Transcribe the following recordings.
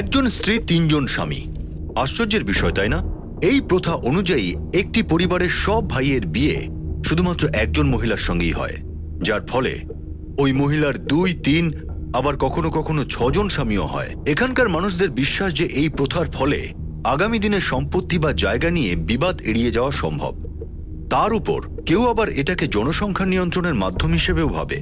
একজন স্ত্রী, তিনজন স্বামী। আশ্চর্যের বিষয়, তাই না? এই প্রথা অনুযায়ী একটি পরিবারের সব ভাইয়ের বিয়ে শুধুমাত্র একজন মহিলার সঙ্গেই হয়, যার ফলে ওই মহিলার 2, 3 আবার কখনো কখনো 6 জন স্বামীও হয়। এখানকার মানুষদের বিশ্বাস যে এই প্রথার ফলে আগামী দিনে সম্পত্তি বা জায়গা নিয়ে বিবাদ এড়িয়ে যাওয়া সম্ভব। তার উপর কেউ আবার এটাকে জনসংখ্যা নিয়ন্ত্রণের মাধ্যম হিসেবেও ভাবে।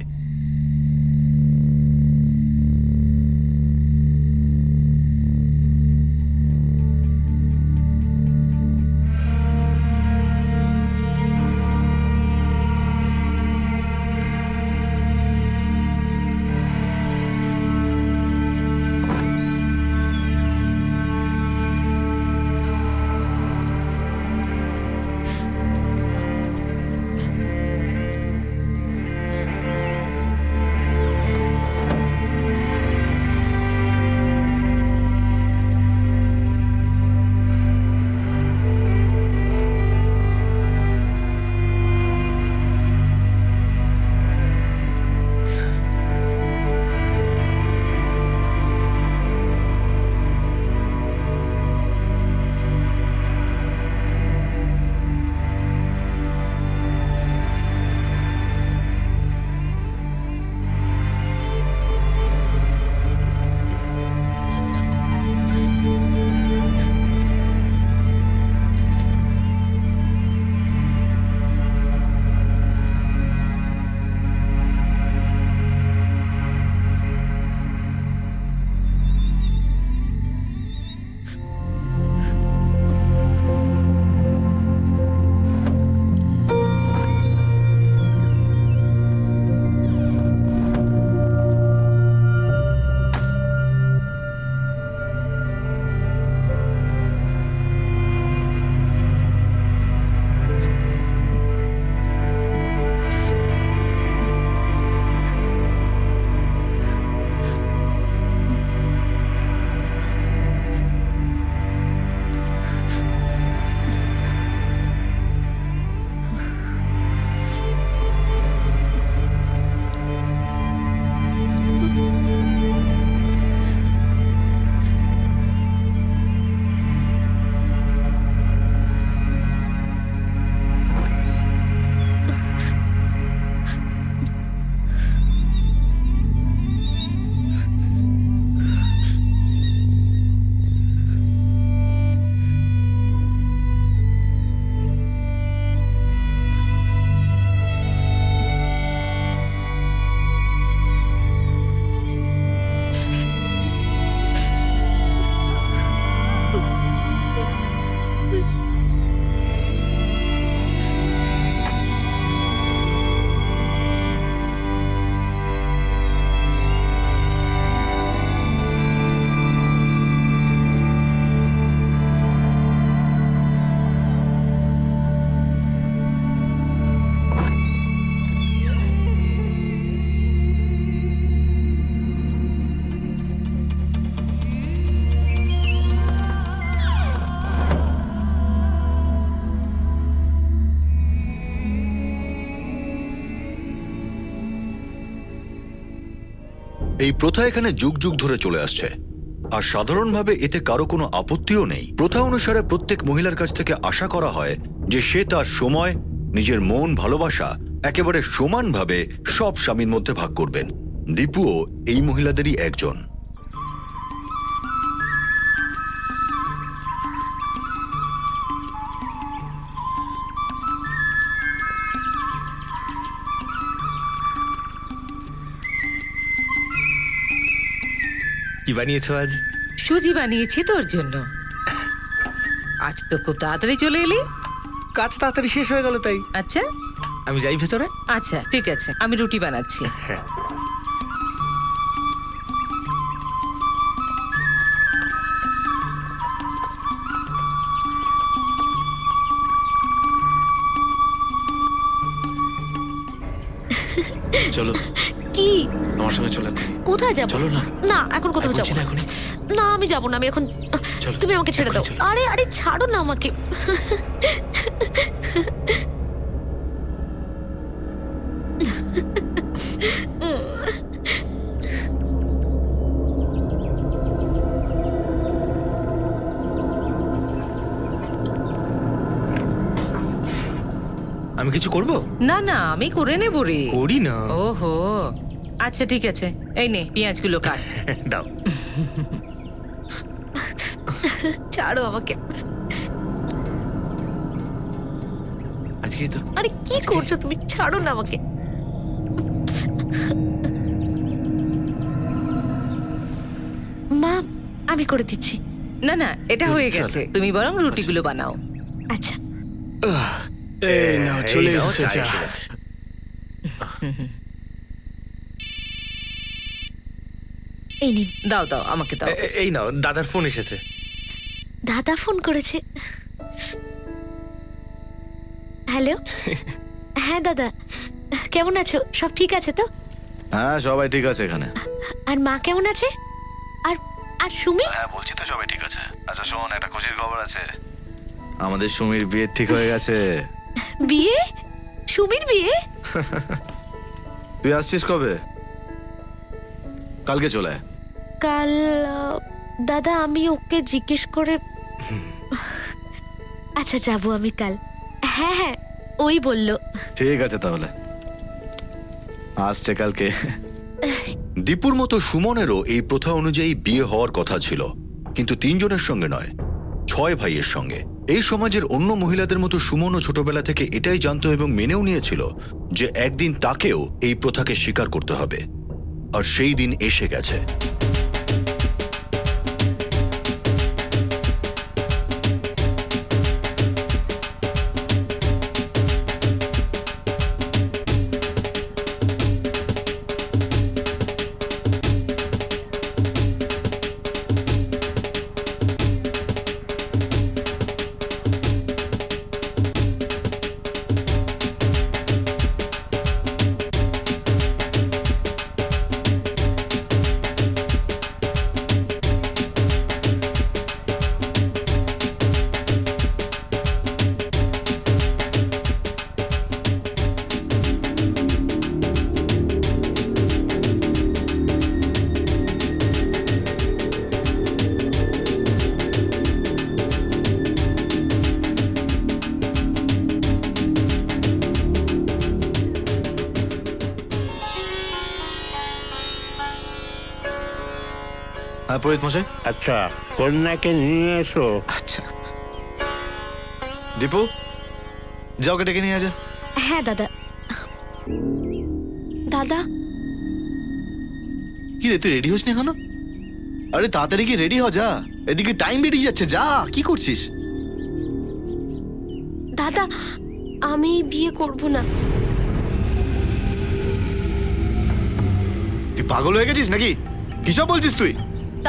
এই প্রথা এখানে যুগ যুগ ধরে চলে আসছে, আর সাধারণভাবে এতে কারো কোনো আপত্তিও নেই। প্রথা অনুসারে প্রত্যেক মহিলার কাছ থেকে আশা করা হয় যে সে তার সময়, নিজের মন, ভালোবাসা একেবারে সমানভাবে সব স্বামীর মধ্যে ভাগ করবেন। দীপুও এই মহিলাদেরই একজন। কি বানিয়েছো আজ? সুজি বানিয়েছি তোর জন্য। আজ তো খুব তাড়াতাড়ি চলে এলি। কাজ তাড়াতাড়ি শেষ হয়ে গেল তাই। আচ্ছা আমি যাই ভেতরে। আচ্ছা ঠিক আছে, আমি রুটি বানাচ্ছি। হ্যাঁ। চলো কি? আমার সঙ্গে চলো এক্ষুনি। কোথায় যাব? চলো না। না, এখন কোথাও যাব বলছি না না। এখনই। না, আমি যাব না। আমি এখন চলো, তুমি আমাকে ছেড়ে দাও। এখনই চলো। আরে আরে ছাড়ো না আমাকে। আমি কিছু করব? না না, আমি করে নেব রে। করি না। ওহো, আচ্ছা ঠিক আছে, এই নে পেঁয়াজগুলো কাট। দাও। ছাড়ো আমাকে। আজকেই তো। আরে কি করছো তুমি? ছাড়ো না আমাকে। মা, আমি করে দিচ্ছি। না না, এটা হয়ে গেছে, তুমি বরং রুটিগুলো বানাও। আচ্ছা। এই নাও, চলে এই নাও, এসেছে চা চা। এসে গেছে। এই নিন। দাও দাও, আমাকে দাও। এই নাও, দাদার ফোন এসেছে। দাদা ফোন করেছে। হ্যালো। হ্যাঁ দাদা, কেমন আছো? সব ঠিক আছে তো? হ্যাঁ, সবাই ঠিক আছে এখানে। আর মা কেমন আছে? আর আর সুমি? হ্যাঁ, বলছি তো সবাই ঠিক আছে। আচ্ছা শোন, একটা খুশির খবর আছে। আমাদের সুমির বিয়ে ঠিক হয়ে গেছে। বিয়ে? সুমির বিয়ে? তুই আসছিস কবে? কালকে চলে আয়। কাল দাদা, আমি ওকে জিজ্ঞেস করে। আচ্ছা যাবো আমি কাল। হ্যাঁ হ্যাঁ, ওই বললো। ঠিক আছে তাহলে, আসছে কালকে। দীপুর মতো সুমনেরও এই প্রথা অনুযায়ী বিয়ে হওয়ার কথা ছিল, কিন্তু 3 জনের সঙ্গে নয়, 6 ভাইয়ের সঙ্গে। এই সমাজের অন্য মহিলাদের মতো সুমনও ছোটবেলা থেকে এটাই জানতো এবং মেনেও নিয়েছিল যে একদিন তাকেও এই প্রথাকে স্বীকার করতে হবে। আর সেই দিন এসে গেছে। হ্যাঁ পুরোহিত মশাই। আচ্ছা, কন্যাকে নিয়ে এসো। আচ্ছা দীপু, যাও ওকে ডেকে নিয়ে যা। হ্যাঁ দাদা। দাদা, কি রে, তুই রেডি হোস না এখনো? আরে তাড়াতাড়ি কি রেডি হ, যা। এদিকে টাইম বেরিয়ে যাচ্ছে, যা। কি করছিস? দাদা, আমি বিয়ে করব না। তুই পাগল হয়ে গেছিস নাকি? কিসব বলছিস তুই?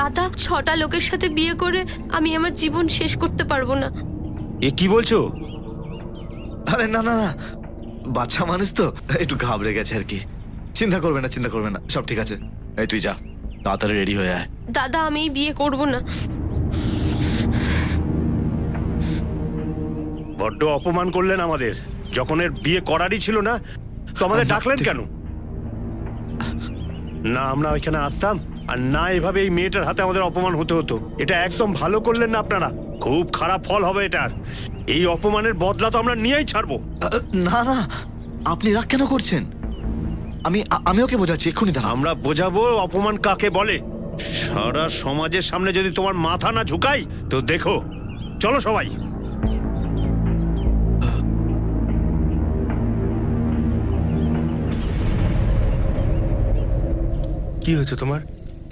দাদা, 6টা লোকের সাথে বিয়ে করে আমি আমার জীবন শেষ করতে পারবো না। এ কি বলছো? আরে না না না, বাচ্চা মানুষ তো একটু ঘাবড়ে গেছে আর কি। চিন্তা করবে না, চিন্তা করবে না, সব ঠিক আছে। এই তুই যা, তাড়াতাড়ি রেডি হয়ে আয়। দাদা, আমি বিয়ে করব না। বড্ড অপমান করলেন আমাদের। যখন এর বিয়ে করারই ছিল না, তো আমাদের ডাকলেন কেন? না আমরা ওইখানে আসতাম, আর না এভাবে এই মেয়েটার হাতে আমাদের অপমান হতে হতো। এটা একদম ভালো করলেন না আপনারা। খুব খারাপ ফল হবে এটার। এই অপমানের বদলা তো আমরা নিয়েই ছাড়বো। না না, আপনি রাগ কেন করছেন? আমি ওকে বোঝাচ্ছি, এক্ষুনি দাঁড়া। আমরা বোঝাবো অপমান কাকে বলে। সারা সমাজের সামনে যদি তোমার মাথা না ঝুঁকাই তো দেখো। চলো সবাই। কি হয়েছে তোমার?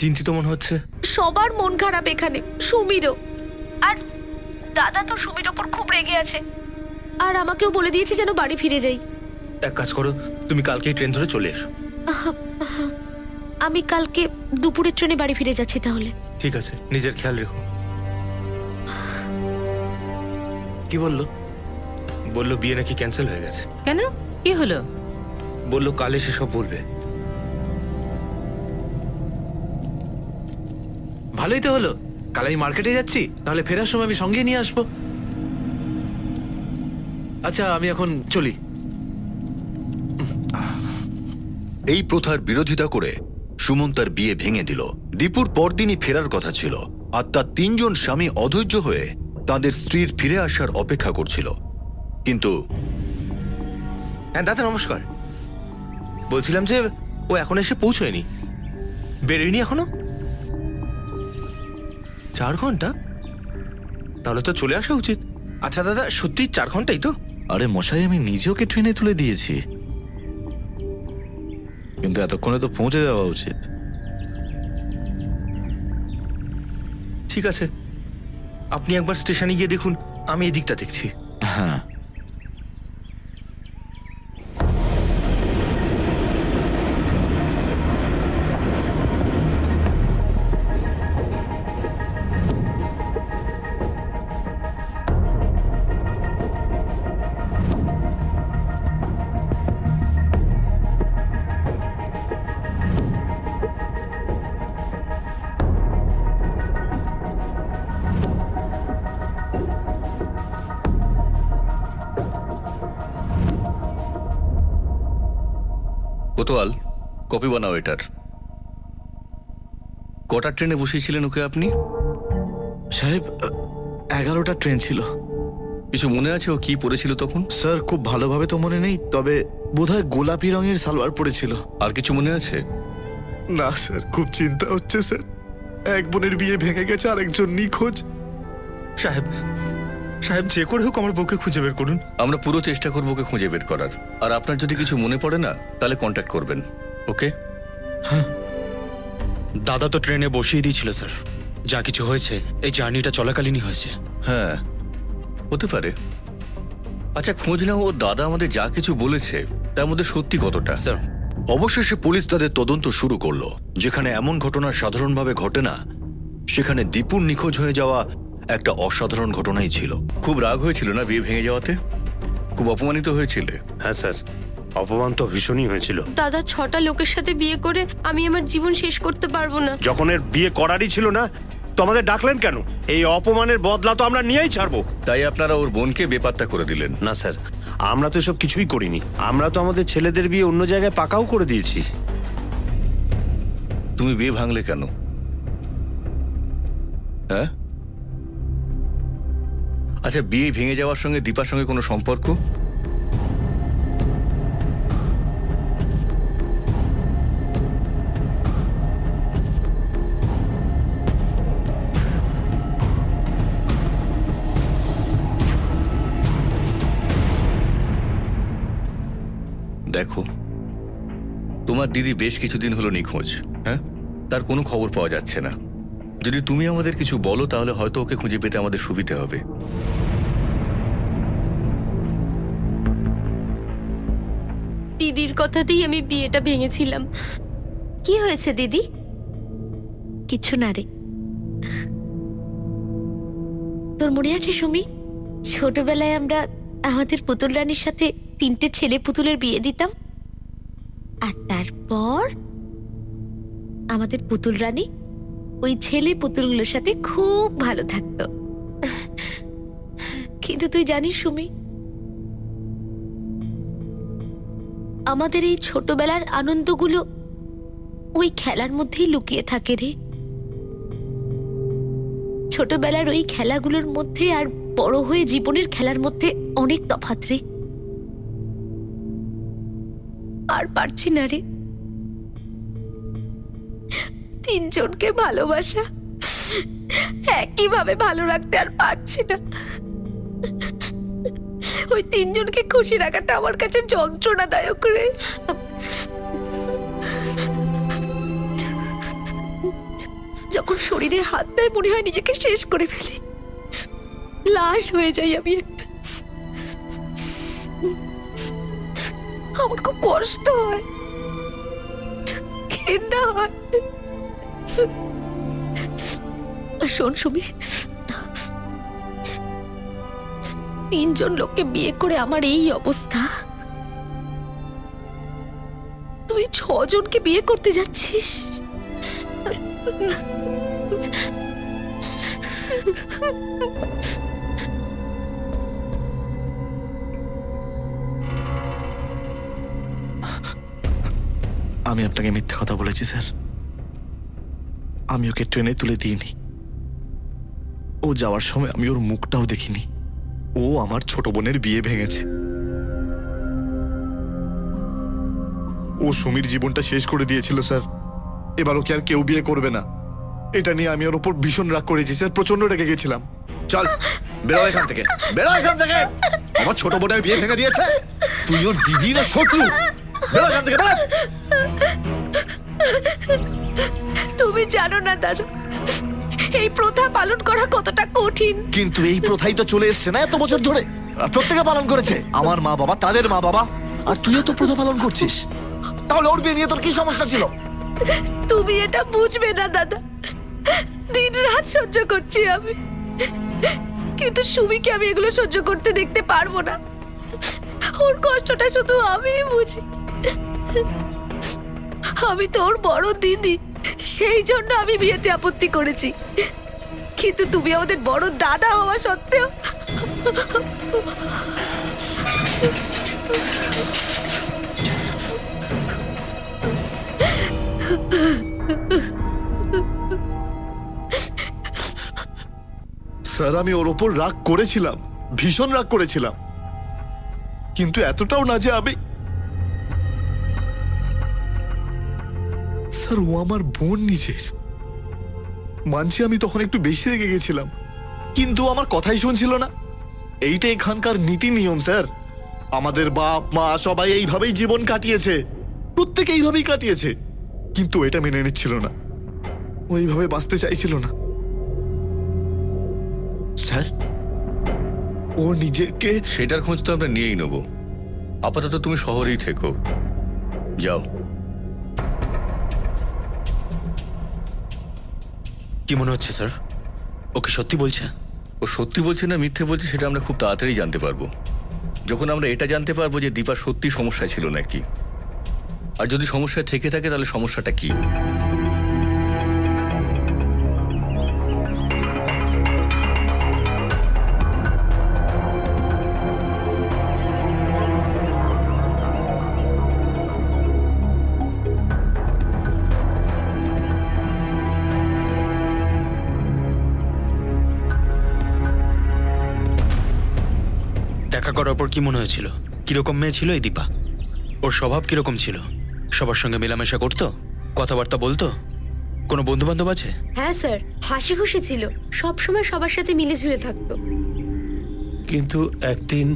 চিন্তিত মনে হচ্ছে। সবার মন খারাপ এখানে, সুমিরও। আর দাদা তো সুমির ওপর খুব রেগে আছে, আর আমাকেও বলে দিয়েছে যেন বাড়ি ফিরে যাই। এক কাজ করো, তুমি কালকেই ট্রেন ধরে চলে এসো। আমি কালকে দুপুরের ট্রেনে বাড়ি ফিরে যাচ্ছি তাহলে। ঠিক আছে, নিজের খেয়াল রেখো। কি বললো? বললো বিয়ে নাকি ক্যান্সেল হয়ে গেছে। কেন, কি হলো? বললো কাল এসে সব বলবে। ভালোই তো হলো, কাল আমি মার্কেটে যাচ্ছি, তাহলে ফেরার সময় আমি সঙ্গে নিয়ে আসবো। আচ্ছা আমি এখন চলি। এই প্রথার বিরোধিতা করে সুমন তার বিয়ে ভেঙে দিল। দীপুর পরদিনই ফেরার কথা ছিল, আর তার 3 জন স্বামী অধৈর্য হয়ে তাদের স্ত্রীর ফিরে আসার অপেক্ষা করছিল। কিন্তু হ্যাঁ দাদা নমস্কার। বলছিলাম যে ও এখন এসে পৌঁছয়নি, বেরোয়নি এখনো। 4 ঘন্টা? তাহলে তো চলে আসা উচিত। আচ্ছা দাদা, সত্যি 4 ঘন্টাই তো? আরে মশাই, আমি নিজে ওকে ট্রেনে তুলে দিয়েছি, কিন্তু এতক্ষণে তো পৌঁছে যাওয়া উচিত। ঠিক আছে, আপনি একবার স্টেশনে গিয়ে দেখুন, আমি এই দিকটা দেখছি। হ্যাঁ, কোতোয়াল, কপি বানাও এটার। কটার ট্রেনে বসিয়েছিলেন ওকে আপনি? সাহেব 11টা ট্রেন ছিল। কিছু মনে আছে ও কি পরেছিল তখন? স্যার খুব ভালোভাবে তো মনে নেই, তবে বোধহয় গোলাপি রঙের সালোয়ার পরেছিল। আর কিছু মনে আছে? না স্যার, খুব চিন্তা হচ্ছে স্যার। এক বোনের বিয়ে ভেঙে গেছে, আর একজন নিখোঁজ। সাহেব, সাহেব যে করে হোক আমার বউকে খুঁজে বের করুন। আমরা পুরো চেষ্টা করবো ওকে খুঁজে বের করার। আর আপনার যদি কিছু মনে পড়ে না, তাহলে কন্ট্যাক্ট করবেন, ওকে? দাদা তো ট্রেনে বসিয়ে দিয়েছিল স্যার। যা কিছু হয়েছে এই জার্নিটা চলাকালীনই হয়েছে। হ্যাঁ, হতে পারে। আচ্ছা খোঁজ নাও, ও দাদা আমাদের যা কিছু বলেছে তার মধ্যে সত্যি কতটা। স্যার, অবশেষে পুলিশ তাদের তদন্ত শুরু করলো। যেখানে এমন ঘটনা সাধারণভাবে ঘটে না, সেখানে দীপুর নিখোঁজ হয়ে যাওয়া একটা অসাধারণ ঘটনাই ছিল। খুব রাগ হয়েছিল না বিয়ে ভেঙে যাওয়াতে? খুব অপমানিত হয়েছিলে? হ্যাঁ স্যার, অপমান তো ভীষণই হয়েছিল। দাদা 6টা লোকের সাথে বিয়ে করে আমি আমার জীবন শেষ করতে পারবো না। যখন এর বিয়ে করারই ছিল না, তো আমাদের ডাকলেন কেন? এই অপমানের বদলা তো আমরা নিয়েই ছাড়বো। তাই আপনারা ওর বোনকে বেপাত্তা করে দিলেন? না স্যার, আমরা তো সব কিছুই করিনি। আমরা তো আমাদের ছেলেদের বিয়ে অন্য জায়গায় পাকাও করে দিয়েছি। তুমি বিয়ে ভাঙলে কেন? হ্যাঁ, আচ্ছা বিয়ে ভেঙে যাওয়ার সঙ্গে দীপার সঙ্গে কোনো সম্পর্ক? দেখো, তোমার দিদি বেশ কিছুদিন হলো নিখোঁজ। হ্যাঁ, তার কোনো খবর পাওয়া যাচ্ছে না। যদি তুমি আমাদের কিছু বলো তাহলে হয়তো ওকে খুঁজে পেতে আমাদের সুবিধা হবে। দিদির কথাতেই আমি বিয়েটা ভেঙেছিলাম। কি হয়েছে দিদি? কিছু না রে। তোর মনে আছে সুমি, ছোটবেলায় আমরা আমাদের পুতুল রানীর সাথে 3টে ছেলে পুতুলের বিয়ে দিতাম, আর তারপর আমাদের পুতুল রানী ওই ছেলে পুতুলগুলোর সাথে খুব ভালো থাকতো। কিন্তু তুই জানিস সুমি, আমাদের এই ছোটবেলার আনন্দগুলো ওই খেলার মধ্যেই লুকিয়ে থাকে রে। ছোটবেলার ওই খেলাগুলোর মধ্যে আর বড় হয়ে জীবনের খেলার মধ্যে অনেক তফাৎ রে। আর পারছি না রে, 3 জনকে ভালোবাসা একইভাবে ভালো রাখতে আর পারছি না। ওই 3 জনকে খুশি রাখাটা আমার কাছে যন্ত্রণাদায়ক রে। যখন শরীরে হাত দেয় মনে হয় নিজেকে শেষ করে ফেলি, লাশ হয়ে যাই আমি একটা। আমার খুব কষ্ট হয়, ঘেন্না হয়। শোন সুমি, 3 জন লোককে বিয়ে করে আমার এই অবস্থা, তুই 6 জনকে বিয়ে করতে যাচ্ছিস। আমি আপনাকে মিথ্যে কথা বলেছি স্যার। আমি ওকে ট্রেনে তুলে দিইনি। ও যাওয়ার সময় আমি ওর মুখটাও দেখিনি। ও আমার ছোট বোনের বিয়ে ভেঙেছে। ও সুমির জীবনটা শেষ করে দিয়েছিল স্যার। এবার ওকে আর কেউ বিয়ে করবে না, এটা নিয়ে আমি ওর উপর ভীষণ রাগ করেছি স্যার, প্রচন্ড রেগে গেছিলাম। চল বেরো এখান থেকে, বেরো এখান থেকে। আমার ছোট বোনের বিয়ে ভেঙে দিয়েছে, তুই ওর দিদি না শত্রু? বেরো এখান থেকে, বেরো। তুমি জানো না দাদা, এই প্রথা পালন করা কতটা কঠিন। কিন্তু এই প্রথাই তো চলে এসছে না এত বছর ধরে, আর প্রত্যেকে পালন করেছে। আমার মা বাবা, তাদের মা বাবা, আর তুইও তো প্রথা পালন করছিস। তাহলে ওর বিয়ে নিয়ে তোর কি সমস্যা ছিল? তুমি এটা বুঝবে না দাদা, দিন রাত সহ্য করছি আমি, কিন্তু সুমিকে আমি এগুলো সহ্য করতে দেখতে পারবো না। ওর কষ্টটা শুধু আমিই বুঝি। আমি তো ওর বড় দিদি, সেই জন্য আমি বিয়েতে আপত্তি করেছি। কিন্তু তুমি আমাদের বড় দাদা হওয়া সত্ত্বেও স্যার আমি ওর ওপর রাগ করেছিলাম, ভীষণ রাগ করেছিলাম, কিন্তু এতটাও না যে আমি। স্যার ও আমার বোন নিজের, মানছি আমি তখন একটু বেশি রেগে গেছিলাম, কিন্তু ও আমার কথাই শুনছিল না। এইটা এখানকার নীতি নিয়ম স্যার। আমাদের বাপ মা সবাই এইভাবেই জীবন কাটিয়েছে, প্রত্যেকে এইভাবেই কাটিয়েছে, কিন্তু এটা মেনে নিচ্ছিল না, ও এইভাবে বাঁচতে চাইছিল না। স্যার ও নিজেকে, সেটার খোঁজ তো আমরা নিয়েই নেব। আপাতত তুমি শহরেই থেকো, যাও। কি মনে হচ্ছে স্যার, ও কি সত্যি বলছে? ও সত্যি বলছে না মিথ্যে বলছে সেটা আমরা খুব তাড়াতাড়ি জানতে পারবো, যখন আমরা এটা জানতে পারবো যে দীপা সত্যি সমস্যায় ছিল নাকি, আর যদি সমস্যায় থেকে থাকে তাহলে সমস্যাটা কি। দেখা করার পর কি মনে হয়েছিল? কিরকম মেয়ে ছিল এই দীপা? ওর স্বভাব কিরকম ছিল? সবার সঙ্গে মেলামেশা করতো, কথাবার্তা বলতো? কোনো বন্ধু বান্ধব আছে? হ্যাঁ স্যার, হাসি খুশি ছিল, সব সময় সবার সাথে মিলে ঝুলে থাকতো। কিন্তু একদিন,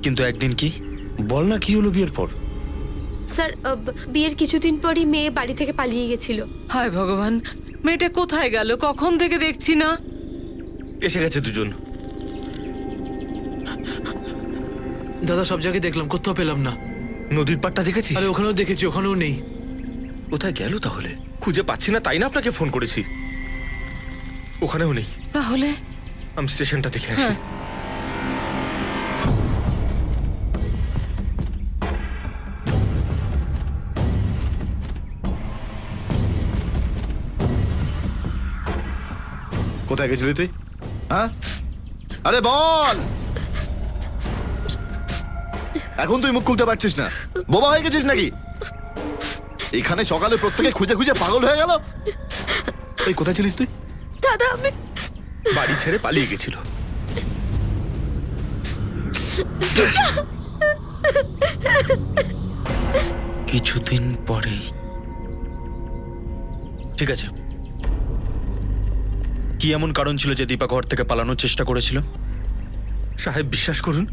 কিন্তু একদিন কি? বল না কি হলো বিয়ের পর? স্যার বিয়ের কিছুদিন পরই মেয়ে বাড়ি থেকে পালিয়ে গেছিল। হায় ভগবান, মেয়েটা কোথায় গেল? কখন থেকে দেখছি না। এসে গেছে দুজন। দাদা সব জায়গায় দেখলাম, কোথাও পেলাম না। নদীর পাড়টা দেখেছিস? আরে ওখানেও দেখেছি, ওখানেও নেই। কোথায় গেল তাহলে? খুঁজে পাচ্ছি না, তাই না আপনাকে ফোন করেছি। ওখানেও নেই। তাহলে আমি স্টেশনটা দেখে আসি। হ্যাঁ। কোথায় গেছিলি তুই? হ্যাঁ আরে বল, এখন তুই মুখ খুলতে পারছিস না? বোবা হয়ে গেছিস নাকি? এখানে সকালে প্রত্যেকে খুঁজে খুঁজে পাগল হয়ে গেল। এই কোথায় ছিলিস তুই? দাদা আমি বাড়ি ছেড়ে পালিয়ে গেছিল। কিছুদিন পরেই। ঠিক আছে, কি এমন কারণ ছিল যে দীপা ঘর থেকে পালানোর চেষ্টা করেছিল? সাহেব বিশ্বাস করুন,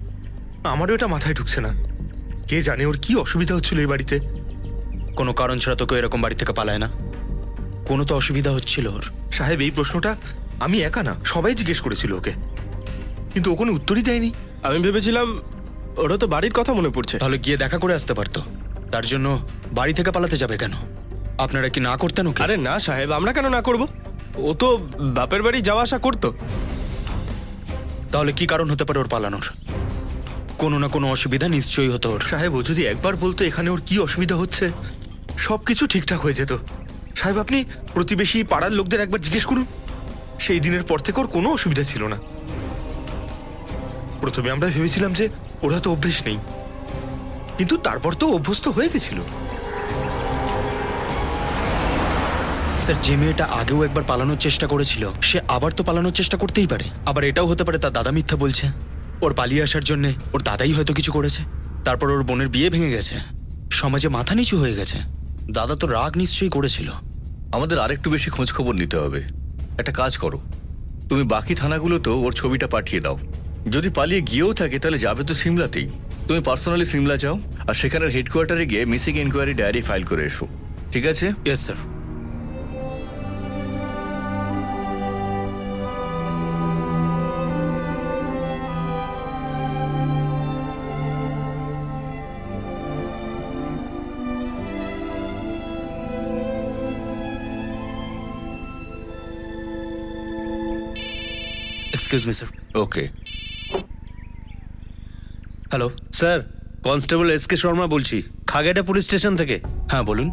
আমারও এটা মাথায় ঢুকছে না। কে জানে ওর কি অসুবিধা হচ্ছিল এই বাড়িতে। কোনো কারণ ছাড়া তো কেউ এরকম বাড়ি থেকে পালায় না। কোনো তো অসুবিধা হচ্ছিল ওর। সাহেব এই প্রশ্নটা আমি একা না, সবাই জিজ্ঞেস করেছিল ওকে, কিন্তু ও কোনো উত্তরই দেয়নি। আমি ভেবেছিলাম ওরা তো বাড়ির কথা মনে পড়ছে। তাহলে গিয়ে দেখা করে আসতে পারতো। তার জন্য বাড়ি থেকে পালাতে যাবে কেন? আপনারা কি না করতেন ওকে? আরে না সাহেব, আমরা কেন না করব? ও তো বাপের বাড়ি যাওয়া আসা করতো। তাহলে কি কারণ হতে পারে ওর পালানোর? কোনো না কোনো অসুবিধা নিশ্চয়ই হতো ওর। সাহেব ও যদি একবার বলতো এখানে ওর কি অসুবিধা হচ্ছে, সবকিছু ঠিকঠাক হয়ে যেত। সাহেব আপনি প্রতিবেশী পাড়ার লোকদের একবার জিজ্ঞেস করুন, সেই দিনের পর থেকে ওর কোনো অসুবিধা ছিল না। প্রথমে আমরা ভেবেছিলাম যে ওরা তো অভ্যেস নেই, কিন্তু তারপর তো অভ্যস্ত হয়ে গেছিল। স্যার, যে মেয়েটা আগেও একবার পালানোর চেষ্টা করেছিল সে আবার তো পালানোর চেষ্টা করতেই পারে। আবার এটাও হতে পারে তার দাদা মিথ্যা বলছে। ওর পালিয়ে আসার জন্য ওর দাদাই হয়তো কিছু করেছে, তারপর ওর বোনের বিয়ে ভেঙে গেছে। সমাজে মাথা নিচু হয়ে গেছে। দাদা তো রাগ নিশ্চয়ই করেছিল। আমাদের আরেকটু বেশি খোঁজ খবর নিতে হবে। একটা কাজ করো, তুমি বাকি থানাগুলোতেও ওর ছবিটা পাঠিয়ে দাও। যদি পালিয়ে গিয়েও থাকে তাহলে যাবে তো সিমলাতেই। তুমি পার্সোনালি সিমলা যাও আর সেখানের হেডকোয়ার্টারে গিয়ে মিসিং ইনকোয়ারি ডায়েরি ফাইল করে এসো, ঠিক আছে? Yes sir. Excuse me sir. Okay. Hello. Sir, constable S K Sharma বলছি, খাগেটা পুলিশ স্টেশন থেকে। হ্যাঁ বলুন।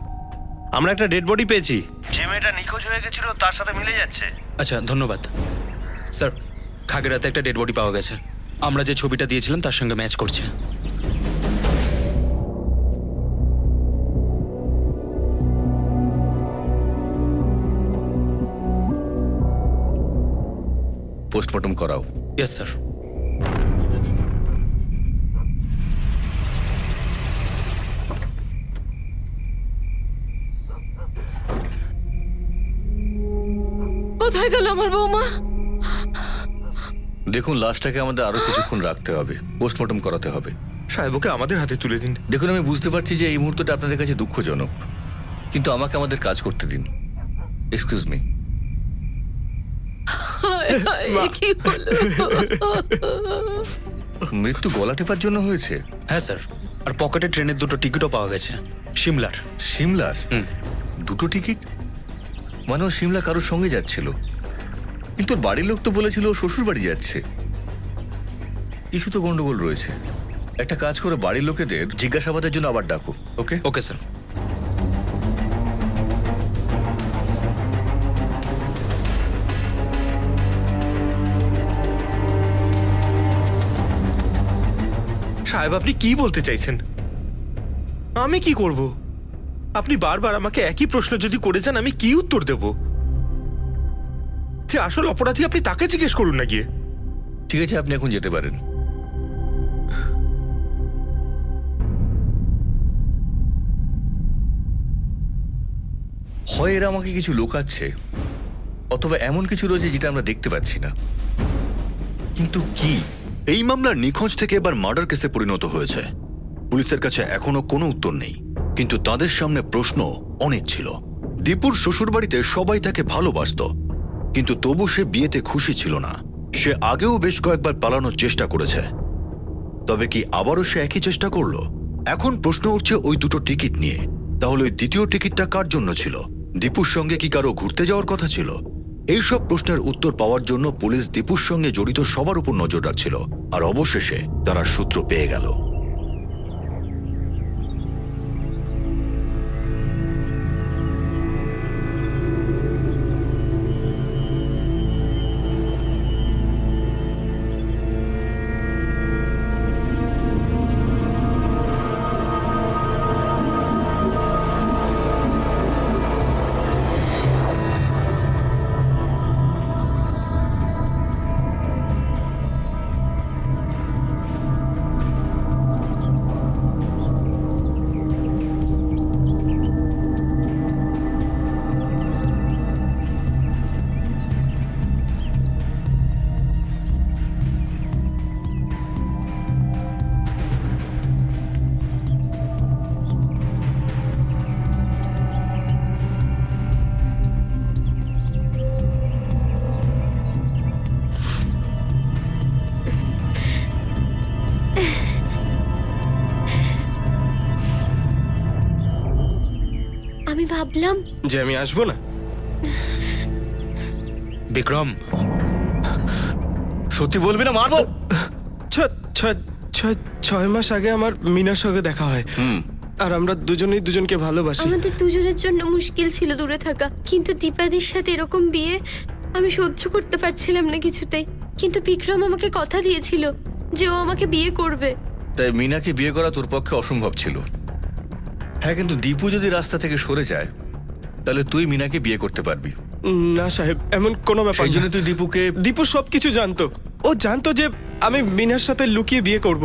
আমরা একটা ডেড বডি পেয়েছি। যে মেয়েটা নিখোঁজ হয়ে গেছিল তার সাথে মিলে যাচ্ছে। আচ্ছা ধন্যবাদ স্যার। খাগড়াতে একটা ডেড বডি পাওয়া গেছে। আমরা যে ছবিটা দিয়েছিলাম তার সঙ্গে ম্যাচ করছে। পোস্টমর্টম করাও। Yes sir. কোথায় গেল আমার বৌমা? দেখুন, লাশটাকে আমাদের আরো কিছুক্ষণ রাখতে হবে, পোস্টমর্টম করাতে হবে। সাহেব ওকে আমাদের হাতে তুলে দিন। দেখুন, আমি বুঝতে পারছি যে এই মুহূর্তটা আপনাদের কাছে দুঃখজনক, কিন্তু আমাকে আমাদের কাজ করতে দিন। Excuse me. হায় হায়, এ কি হলো? মৃত্যু গলা টেপার জন্য হয়েছে? হ্যাঁ স্যার। আর পকেটে ট্রেনের দুটো টিকিটও পাওয়া গেছে সিমলার। সিমলার? দুটো টিকিট? মানে ও সিমলা কারোর সঙ্গে যাচ্ছিল, কিন্তু ওর বাড়ির লোক তো বলেছিল ও শ্বশুর বাড়ি যাচ্ছে। কিছু তো গন্ডগোল রয়েছে। একটা কাজ করে বাড়ির লোকেদের জিজ্ঞাসাবাদের জন্য আবার ডাকো। ওকে? Okay sir. সাহেব আপনি কি বলতে চাইছেন? আমি কি করব? আপনি বারবার আমাকে একই প্রশ্ন যদি করে যান আমি কি উত্তর দেব? যে আসল অপরাধী আপনি তাকে জিজ্ঞেস করুন না গিয়ে। ঠিক আছে, আপনি এখন যেতে পারেন। হয় এরা আমাকে কিছু লোকাচ্ছে, অথবা এমন কিছু রয়েছে যেটা আমরা দেখতে পাচ্ছি না। কিন্তু কি? এই মামলার নিখোঁজ থেকে এবার মার্ডার কেসে পরিণত হয়েছে। পুলিশের কাছে এখনো কোনো উত্তর নেই, কিন্তু তাদের সামনে প্রশ্ন অনেক ছিল। দীপুর শ্বশুরবাড়িতে সবাই তাকে ভালোবাসতো, কিন্তু তবু সে বিয়েতে খুশি ছিল না। সে আগেও বেশ কয়েকবার পালানোর চেষ্টা করেছে, তবে কি আবারও সে একই চেষ্টা করলো? এখন প্রশ্ন উঠছে ওই দুটো টিকিট নিয়ে। তাহলে ওই দ্বিতীয় টিকিটটা কার জন্য ছিল? দীপুর সঙ্গে কি কারো ঘুরতে যাওয়ার কথা ছিল? এইসব প্রশ্নের উত্তর পাওয়ার জন্য পুলিশ দীপুর সঙ্গে জড়িত সবার উপর নজর রাখছিল, আর অবশেষে তারা সূত্র পেয়ে গেল। আমি ভাবলাম যে আমি আসবো না। বিক্রম, সত্যি বলবি না মারবো। 6 মাস আগে আমার মিনার সঙ্গে দেখা হয়, আর আমরা দুজনেই দুজনকে ভালোবাসি। আমাদের দুজনের জন্য মুশকিল ছিল দূরে থাকা, কিন্তু দীপাদির সাথে এরকম বিয়ে আমি সহ্য করতে পারছিলাম না কিছুতেই। কিন্তু বিক্রম আমাকে কথা দিয়েছিল যে ও আমাকে বিয়ে করবে। তাই মিনাকে বিয়ে করা তোর পক্ষে অসম্ভব ছিল। হ্যাঁ, কিন্তু দীপু যদি রাস্তা থেকে সরে যায় তাহলে তুই মিনাকে বিয়ে করতে পারবি। না সাহেব, এমন কোনো ব্যাপার সেই জন্য না। তুই দীপুকে... দীপু সবকিছু জানতো। ও জানতো যে আমি মিনার সাথে লুকিয়ে বিয়ে করব।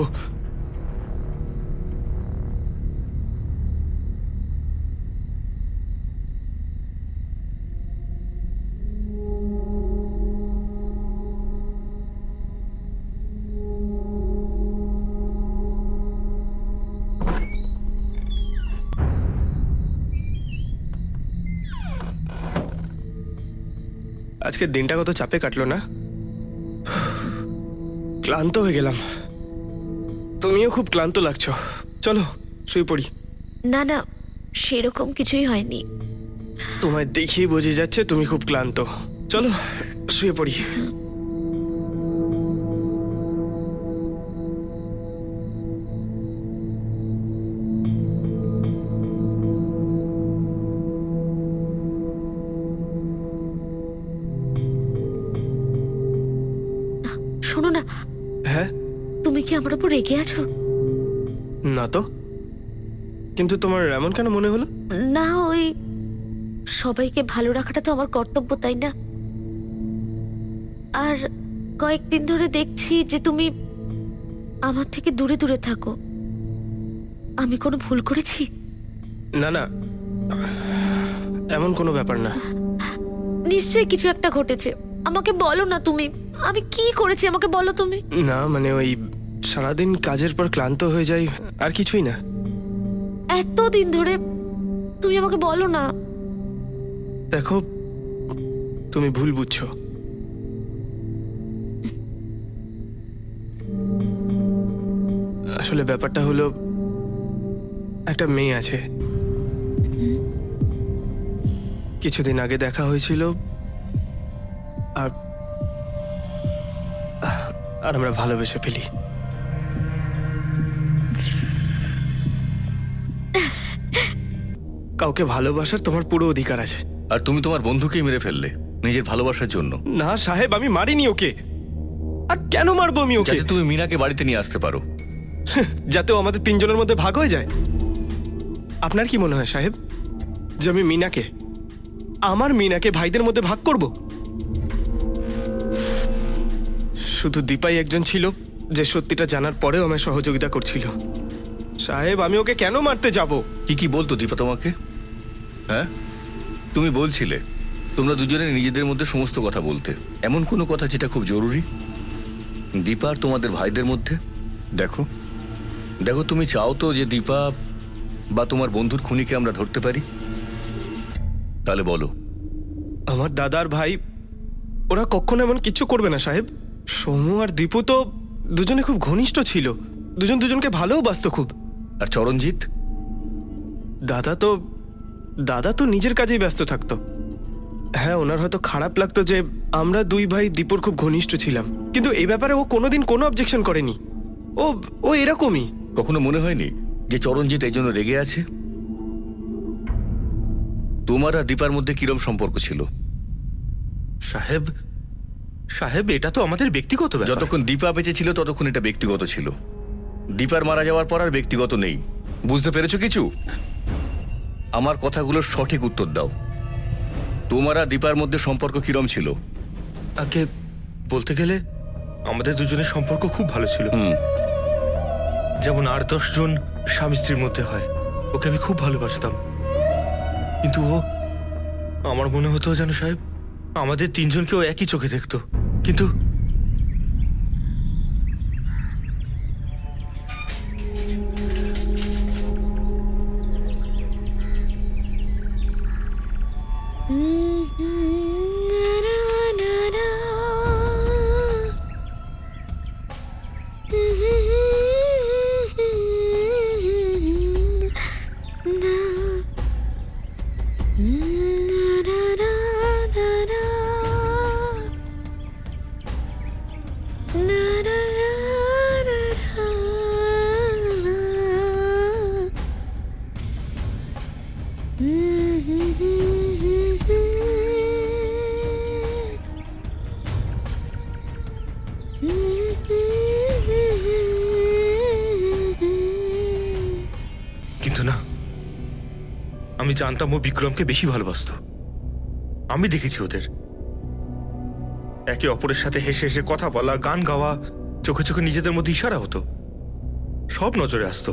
আজকের দিনটা কত চাপে কাটলো না? ক্লান্ত হয়ে গেলাম। তুমিও খুব ক্লান্ত লাগছো। চলো শুয়ে পড়ি। না না, সেরকম কিছুই হয়নি। তোমায় দেখেই বোঝা যাচ্ছে তুমি খুব ক্লান্ত। চলো শুয়ে পড়ি। শোনো না, হ্যাঁ? তুমি কি আমার উপর রেগে আছো? না তো, কিন্তু তোমার এমন কেন মনে হলো? না, ওই সবাইকে ভালো রাখাটা তো আমার কর্তব্য, তাই না? আর কয়েকদিন ধরে দেখছি যে তুমি আমার থেকে দূরে দূরে থাকো। আমি কোনো ভুল করেছি? না না, এমন কোনো ব্যাপার না। নিশ্চয়ই কিছু একটা ঘটেছে। আমাকে বলো না তুমি, আমি কি করেছি আমাকে বলো তুমি। না মানে ওই সারাদিন কাজের পর ক্লান্ত হয়ে যাই, আর কিছুই না। এতদিন ধরে তুমি আমাকে বলো না। দেখো, তুমি ভুল বুঝছো। আসলে ব্যাপারটা হলো, একটা মেয়ে আছে, কিছুদিন আগে দেখা হয়েছিল, আর আর আমরা ভালোবেসে ফেলি। কাউকে ভালোবাসার তোমার পুরো অধিকার আছে। আর তুমি তোমার বন্ধুকেই মেরে ফেললে নিজের ভালোবাসার জন্য, না সাহেব, আমি মারিনি ওকে। আর কেন মারবো আমি ওকে? যাতে তুমি মিনাকে বাড়িতে নিয়ে আসতে পারো। যাতে ও আমাদের তিনজনের মধ্যে ভাগ হয়ে যায়। আপনার কি মনে হয় সাহেব যে আমি আমার মিনাকে ভাইদের মধ্যে ভাগ করব? শুধু দীপাই একজন ছিল যে সত্যিটা জানার পরেও আমায় সহযোগিতা করছিল। সাহেব, আমি ওকে কেন মারতে যাব? কি কি বলতো দীপা তোমাকে? হ্যাঁ, তুমি বলছিলে তোমরা দুজনে নিজেদের মধ্যে সমস্ত কথা বলতে। এমন কোনো কথা যেটা খুব জরুরি দীপা আর তোমাদের ভাইদের মধ্যে? দেখো দেখো, তুমি চাও তো যে দীপা বা তোমার বন্ধুর খুনিকে আমরা ধরতে পারি? তাহলে বলো। আমার দাদার ভাই ওরা কখনো এমন কিচ্ছু করবে না সাহেব। সমু আর দীপু তো দুজনে খুব ঘনিষ্ঠ ছিল, দুজন দুজনকে ভালোবাসতো খুব। আর চরণজিৎ? দাদা তো নিজের কাজেই ব্যস্ত থাকতো। হ্যাঁ, ওনার হয়তো খারাপ লাগতো যে আমরা দুই ভাই দীপুর খুব ঘনিষ্ঠ ছিলাম, কিন্তু এই ব্যাপারে ও কোনোদিন কোনো অবজেকশন করেনি। ও এরকমই। কখনো মনে হয়নি যে চরণজিৎ এই জন্য রেগে আছে? তোমার আর দীপার মধ্যে কিরম সম্পর্ক ছিল? সাহেব সাহেব, এটা তো আমাদের ব্যক্তিগত ব্যাপার। যতক্ষণ দীপা বেঁচে ছিল ততক্ষণ এটা ব্যক্তিগত ছিল। দীপার মারা যাওয়ার পর আর ব্যক্তিগত নেই। বুঝতে পেরেছো কিছু? আমার কথাগুলোর সঠিক উত্তর দাও। তোমার আর দীপার মধ্যে সম্পর্ক কিরম ছিল? আগে বলতে গেলে আমাদের দুজনের সম্পর্ক খুব ভালো ছিল। যেমন 8-10 জন স্বামী স্ত্রীর মধ্যে হয়। ওকে আমি খুব ভালোবাসতাম, কিন্তু ও, আমার মনে হতো যেন সাহেব আমাদের তিনজনকেও একই চোখে দেখতো। কিন্তু কিন্তু না, আমি জানতাম ও বিক্রমকে বেশি ভালোবাসতো। আমি দেখেছি ওদের একে অপরের সাথে হেসে হেসে কথা বলা, গান গাওয়া, চোখে চোখে নিজেদের মধ্যে ইশারা হতো, সব নজরে আসতো।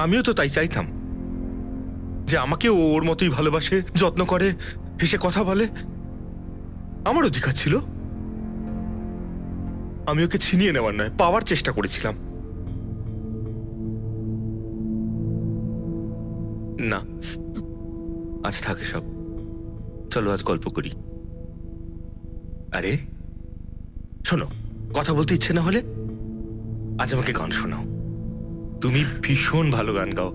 আমিও তো তাই চাইতাম, যে আমাকে ও ওর মতোই ভালোবাসে, যত্ন করে, হেসে কথা বলে। আমার অধিকার ছিল। আমি ওকে ছিনিয়ে নেওয়ার নয়, পাওয়ার চেষ্টা করেছিলাম। না, আজ থাকে সব। চলো আজ গল্প করি। আরে শোনো, কথা বলতে ইচ্ছে না হলে আজ আমাকে গান শোনাও। তুমি ভীষণ ভালো গান গাও,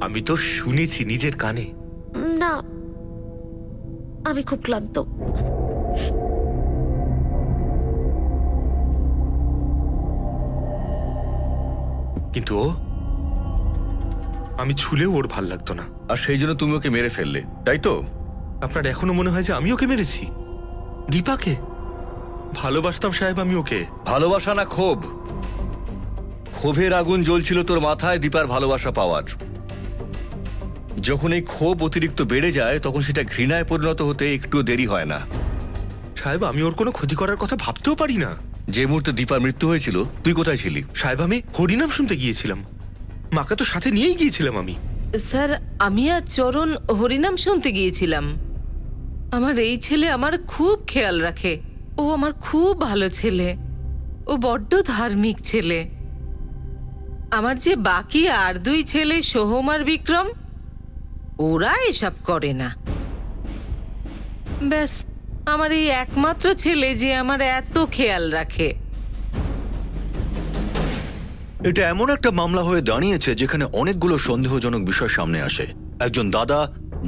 আমি তো শুনেছি নিজের কানে। না, আমি খুব ক্লান্ত। কিন্তু ও, আমি ছুলেও ওর ভাল লাগতো না। আর সেই জন্য তুমি ওকে মেরে ফেললে, তাই তো? আপনার এখনো মনে হয় যে আমি ওকে মেরেছি? দীপাকে ভালোবাসতাম সাহেব আমি ওকে। ভালোবাসা না ক্ষোভ? ক্ষোভের আগুন জ্বলছিল তোর মাথায় দীপার ভালোবাসা পাওয়ার। যখন এই ক্ষোভ অতিরিক্ত বেড়ে যায় তখন সেটা ঘৃণায় পরিণত হতে একটু দেরি হয় না। সাহেব আমি ওর কোনো ক্ষতি করার কথা ভাবতেও পারি না। যে মুহূর্তে দীপার মৃত্যু হয়েছিল তুই কোথায় ছিলি? সাহেব আমি হরিনাম শুনতে গিয়েছিলাম, মাকে তো সাথে নিয়েই গিয়েছিলাম আমি। স্যার, আমি আর চরণ হরিনাম শুনতে গিয়েছিলাম। আমার এই ছেলে আমার খুব খেয়াল রাখে। ও আমার খুব ভালো ছেলে, ও বড্ড ধার্মিক ছেলে। আমার যে বাকি আর দুই ছেলে সোহম আর বিক্রম, ওরা এসব করে না। ব্যাস, আমার এই একমাত্র ছেলে যে আমার এত খেয়াল রাখে। এটা এমন একটা মামলা হয়ে দাঁড়িয়েছে যেখানে অনেকগুলো সন্দেহজনক বিষয় সামনে আসে। একজন দাদা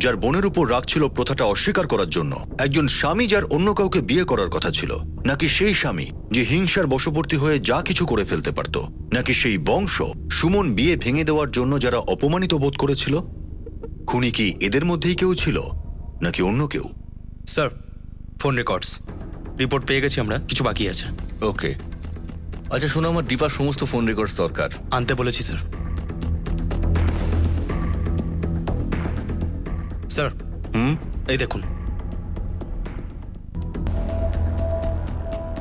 যার বোনের উপর রাগ ছিল প্রথাটা অস্বীকার করার জন্য, একজন স্বামী যার অন্য কাউকে বিয়ে করার কথা ছিল, নাকি সেই স্বামী যে হিংসার বশবর্তী হয়ে যা কিছু করে ফেলতে পারত, নাকি সেই বংশ সুমন বিয়ে ভেঙে দেওয়ার জন্য যারা অপমানিত বোধ করেছিল? খুনি কি এদের মধ্যেই কেউ ছিল নাকি অন্য কেউ? স্যার, ফোন রেকর্ডস রিপোর্ট পেয়ে গেছি আমরা, কিছু বাকি আছে। ওকে, আচ্ছা শোনো, আমার দীপার সমস্ত ফোন রেকর্ডস দরকার। আনতে বলেছি স্যার। স্যার, এই দেখুন।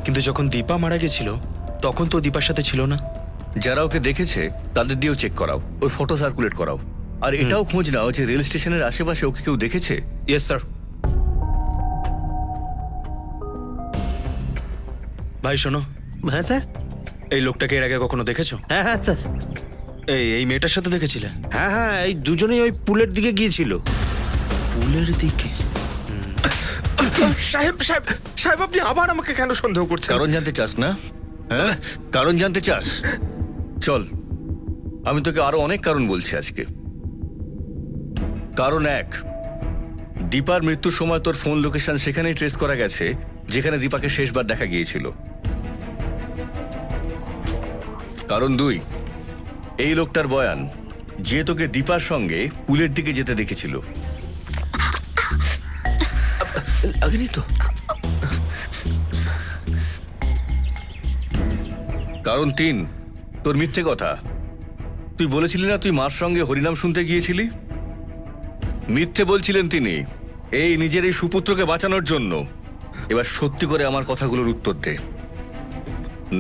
কিন্তু যখন দীপা মারা গেছিল তখন তো দীপার সাথে ছিল না। যারা ওকে দেখেছে তাদের দিয়েও চেক করাও, ওর ফটো সার্কুলেট করাও। আর এটাও খোঁজ নাও যে রেল স্টেশনের আশেপাশে ওকে কেউ দেখেছে। Yes sir. ভাই শোনো। হ্যাঁ স্যার। এই লোকটাকে এর আগে কখনো দেখেছো? হ্যাঁ হ্যাঁ স্যার। এই মেয়েটার সাথে দেখেছিলে? হ্যাঁ হ্যাঁ, এই দুজনেই ওই পুলের দিকে গিয়েছিল। পুলের দিকে? সাহেব সাহেব সাহেব, আপনি আবার আমাকে কেন সন্দেহ করছেন? কারণ জানতে চাস না? হ্যাঁ, কারণ জানতে চাস? চল, আমি তোকে আরো অনেক কারণ বলছি আজকে। কারণ এক, দীপার মৃত্যুর সময় তোর ফোন লোকেশন সেখানেই ট্রেস করা গেছে যেখানে দীপাকে শেষবার দেখা গিয়েছিল। কারণ দুই, এই লোকটার বয়ান যে তোকে দীপার সঙ্গে পুলের দিকে যেতে দেখেছিল। লাগেনি তো? কারণ তিন, তোর মিথ্যে কথা। তুই বলেছিলি না তুই মার সঙ্গে হরিনাম শুনতে গিয়েছিলি? মিথ্যে বলছিলেন তিনি, এই নিজের এই সুপুত্রকে বাঁচানোর জন্য। এবার সত্যি করে আমার কথাগুলোর উত্তর দে,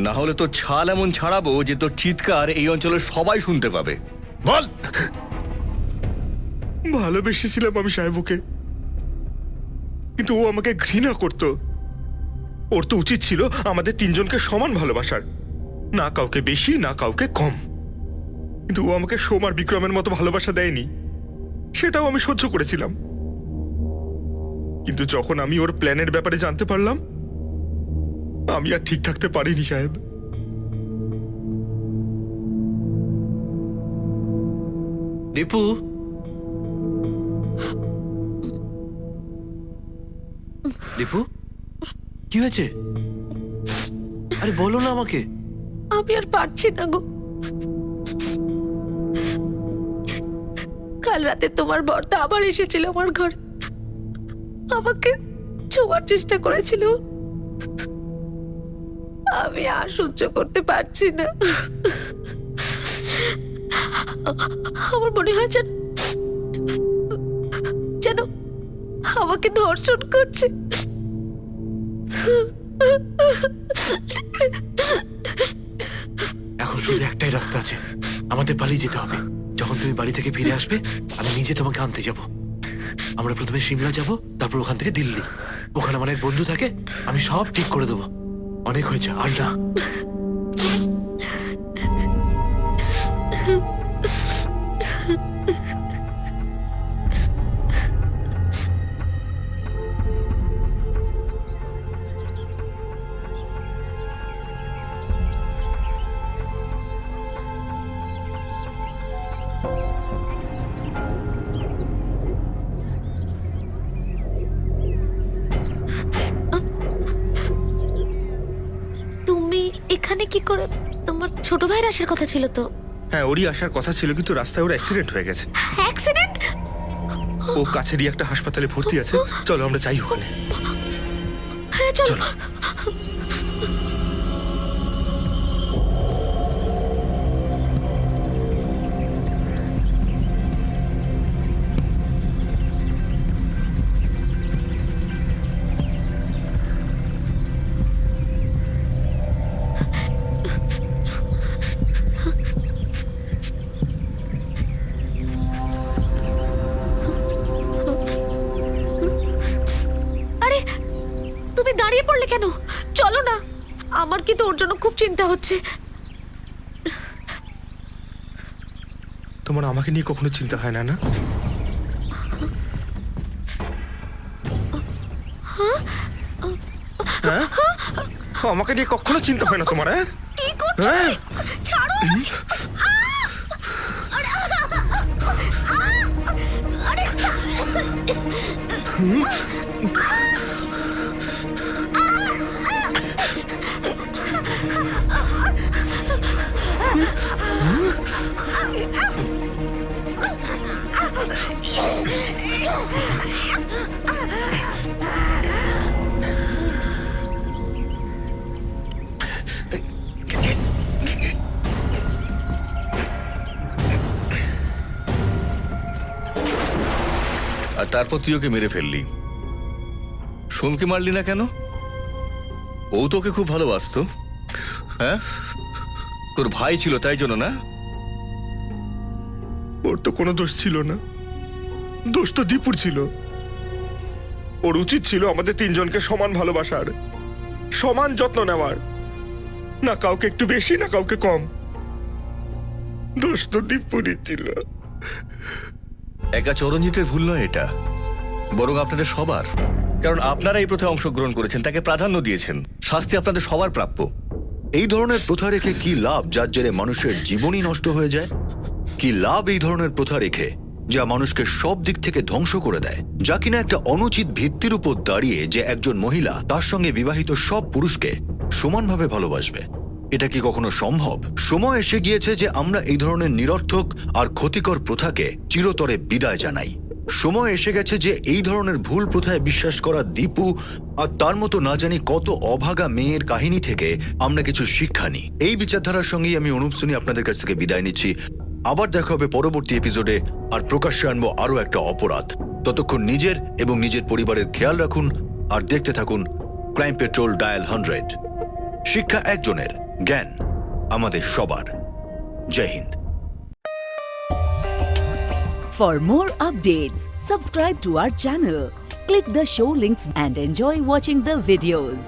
না হলে তোর ছাল এমন ছাড়াবো যে তোর চিৎকার এই অঞ্চলের সবাই শুনতে পাবে। বল। ভালোবেসেছিলাম আমি সাহেবকে, কিন্তু ও আমাকে ঘৃণা করত। ওর তো উচিত ছিল আমাদের তিনজনকে সমান ভালোবাসার, না কাউকে বেশি না কাউকে কম। কিন্তু ও আমাকে সোম আর বিক্রমের মতো ভালোবাসা দেয়নি, সেটাও আমি সহ্য করেছিলাম। কিন্তু যখন আমি ওর প্ল্যানের ব্যাপারে জানতে পারলাম, আমি আর ঠিক থাকতে পারিনি সাহেব। দীপু, দীপু কি হয়েছে? আরে বলো না আমাকে। আমি আর পারছি না গো। কাল রাতে তোমার বর্তা আবার এসেছিল আমার ঘরে, আমাকে ছোঁয়ার চেষ্টা করেছিল। আমি আর সহ্য করতে পারছি না। আমার মনে হয় যেন যেন আমাকে ধর্ষণ করছে। এখন শুধু একটাই রাস্তা আছে, আমাদের পালিয়ে যেতে হবে। যখন যখন তুমি বাড়ি থেকে ফিরে আসবে আমি নিজে তোমাকে আনতে যাব। আমরা প্রথমে সিমলা যাব, তারপর ওখান থেকে দিল্লি। ওখানে আমার এক বন্ধু থাকে, আমি সব ঠিক করে দেবো। অনেক হয়েছে, আর না। তুমি এখানে কি করে? তোমার ছোট ভাইয়ের আসার কথা ছিল তো। হ্যাঁ, ওরই আসার কথা ছিল, কিন্তু রাস্তায় ওর অ্যাক্সিডেন্ট হয়ে গেছে। অ্যাক্সিডেন্ট? ও কাছেরই একটা হাসপাতালে ভর্তি আছে। চলো আমরা যাই ওখানে। হ্যাঁ চলো। চলো। আরে তুমি দাঁড়িয়ে পড়লে কেন? চলো না, আমার কিন্তু ওর জন্য খুব চিন্তা হচ্ছে। তোমার আমাকে নিয়ে কখনো চিন্তা হয় না, না? হ্যাঁ? আমাকে নিয়ে কখনো চিন্তা হয় না তোমার? হ্যাঁ? কি করছো? হ্যাঁ? ছাড়ো। আর তারপর তুই ওকে মেরে ফেললি। সোমকে মারলি না কেন? ও তোকে খুব ভালোবাসতো। হ্যাঁ, তোর ভাই ছিল তাই জন্য না? ওর তো কোনো দোষ ছিল না, দোষ তো দীপুর ছিল। ওর উচিত ছিল আমাদের তিনজনকে সমান ভালোবাসার, সমান যত্ন নেওয়ার, না কাউকে একটু বেশি না কাউকে কম। দোষ তো দীপুরই ছিল। একা চরণজিতের ভুল নয় এটা, বরং আপনাদের সবার। কারণ আপনারা এই প্রথায় অংশগ্রহণ করেছেন, তাকে প্রাধান্য দিয়েছেন। শাস্তি আপনাদের সবার প্রাপ্য। এই ধরনের প্রথা রেখে কি লাভ যার জেরে মানুষের জীবনই নষ্ট হয়ে যায়? কি লাভ এই ধরনের প্রথা রেখে যা মানুষকে সব দিক থেকে ধ্বংস করে দেয়? যা কিনা একটা অনুচিত ভিত্তির উপর দাঁড়িয়ে যে একজন মহিলা তার সঙ্গে বিবাহিত সব পুরুষকে সমানভাবে ভালোবাসবে। এটা কি কখনো সম্ভব? সময় এসে গিয়েছে যে আমরা এই ধরনের নিরর্থক আর ক্ষতিকর প্রথাকে চিরতরে বিদায় জানাই। সময় এসে গেছে যে এই ধরনের ভুল প্রথায় বিশ্বাস করা দীপু আর তার মতো না জানি কত অভাগা মেয়ের কাহিনী থেকে আমরা কিছু শিক্ষা নিই। এই বিচারধারার সঙ্গেই আমি অনুপ সোনি আপনাদের কাছ থেকে বিদায় নিচ্ছি। আবার দেখা হবে পরবর্তী এপিসোডে, আর প্রকাশ্যে আনবো আরো একটা অপরাধ। ততক্ষণ নিজের এবং নিজের পরিবারের খেয়াল রাখুন আর দেখতে থাকুন ক্রাইম পেট্রোল ডায়াল 100। শিক্ষা একজনের, জ্ঞান আমাদের সবার। জয় Hind. For more updates, subscribe to our channel, click the show links and enjoy watching the videos.